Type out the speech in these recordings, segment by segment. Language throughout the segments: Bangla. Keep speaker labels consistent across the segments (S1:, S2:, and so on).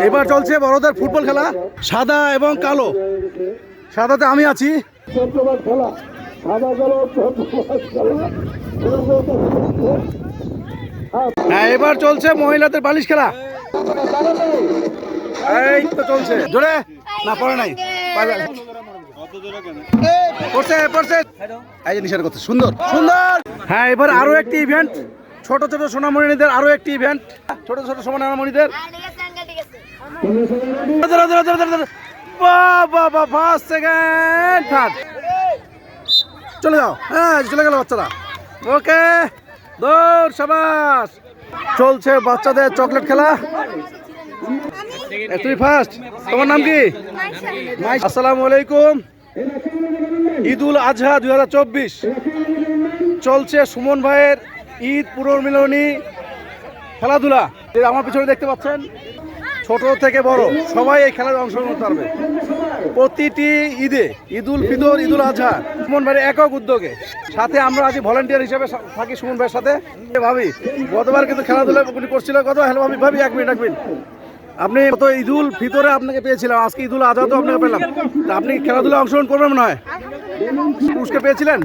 S1: এবার চলছে বড়দের ফুটবল খেলা, সাদা এবং কালো। সাদাতে আমি আছি। হ্যাঁ, এবার চলছে মহিলাদের বালিশ খেলা। এই তো চলছে জোরে না, পড়ে নাই, পড়ছে পড়ছে। এই যে নিশার কথা, সুন্দর সুন্দর। হ্যাঁ, এবার আরো একটি ইভেন্ট, ছোট ছোট সোনামণিদের আরো একটি ইভেন্ট, ছোট ছোট সোনামণিদের। ফার্স্ট সেকেন্ড থার্ড, চলে যাও। হ্যাঁ, চলে গেল বাচ্চারা। ওকে, দৌড়, শাবাশ। চলছে বাচ্চাদের চকলেট খেলা। তুমি ফার্স্ট, তোমার নাম কি? আসসালামু আলাইকুম। ঈদুল আজহা 2024 চলছে সুমন ভাইয়ের ঈদ পুনর্মিলনী খেলাধুলা। আমার পিছনে দেখতে পাচ্ছেন, ছোট থেকে বড় সবাই এই খেলায় অংশগ্রহণ করতে পারবে। প্রতিটি ঈদে, ঈদুল ফিতর, ঈদুল আজহা, সুমন ভাইয়ের একক উদ্যোগে। সাথে আমরা আজ ভলান্টিয়ার হিসেবে থাকি সুমন ভাইয়ের সাথে। ভাবি গতবার কিন্তু খেলাধুলা করছিল কত। হ্যালো ভাবি, এক মিনিট। আপনি কত ঈদুল ফিতরে আপনাকে পেয়েছিলাম, আজকে ঈদুল আজহা তো আপনাকে পেলাম। আপনি খেলাধুলা অংশগ্রহণ করবেন মনে হয়? পুরস্কার পেয়েছিলেন?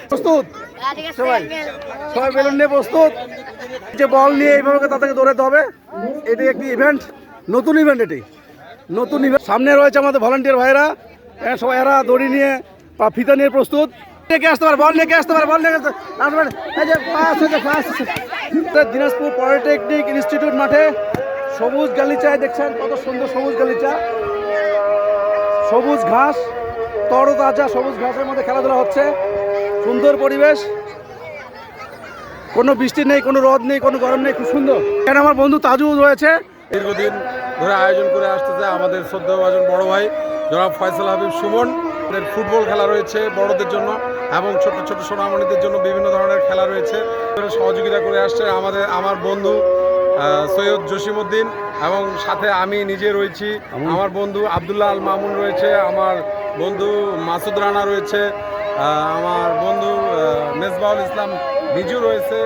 S1: প্রস্তুত সবাই? সবাই বেলুন নিয়ে প্রস্তুত? যে বল নিয়ে এইভাবে তাদেরকে দৌড়াতে হবে। এটি একটি ইভেন্ট, নতুন ইভেন্ট। এটি নতুন ইভেন্ট। সামনে রয়েছে আমাদের ভলান্টিয়ার ভাইরা, সবাই এরা দড়ি নিয়ে বা ফিতা নিয়ে প্রস্তুত। আসতে পারে, বল নিয়ে আসতে পারে, বল নিয়ে দিনাজপুর পলিটেকনিক ইনস্টিটিউট মাঠে সবুজ গালিচায় দেখছেন কত সুন্দর সবুজ গালিচা, সবুজ ঘাস, তরতাজা সবুজ ঘাসের মধ্যে খেলাধুলা হচ্ছে। সুন্দর পরিবেশ, কোনো বৃষ্টি নেই, কোনো রোদ নেই, কোনো গরম নেই, খুব সুন্দর। এখানে আমার বন্ধু তাজু রয়েছে।
S2: দীর্ঘদিন ধরে আয়োজন করে আসতেছে আমাদের শ্রদ্ধাভাজন বড় ভাই জনাব ফয়সাল হাবিব সুমন। ফুটবল খেলা রয়েছে বড়দের জন্য এবং ছোট ছোট সোনামণিদের জন্য বিভিন্ন ধরনের খেলা রয়েছে। সহযোগিতা করে আসছে আমার বন্ধু সৈয়দ জসিমউদ্দিন, এবং সাথে আমি নিজে রয়েছি। আমার বন্ধু আবদুল্লাহ আল মামুন রয়েছে, আমার বন্ধু মাসুদ রানা রয়েছে, আমার বন্ধু মেজবাউল ইসলাম নিজু রয়েছে।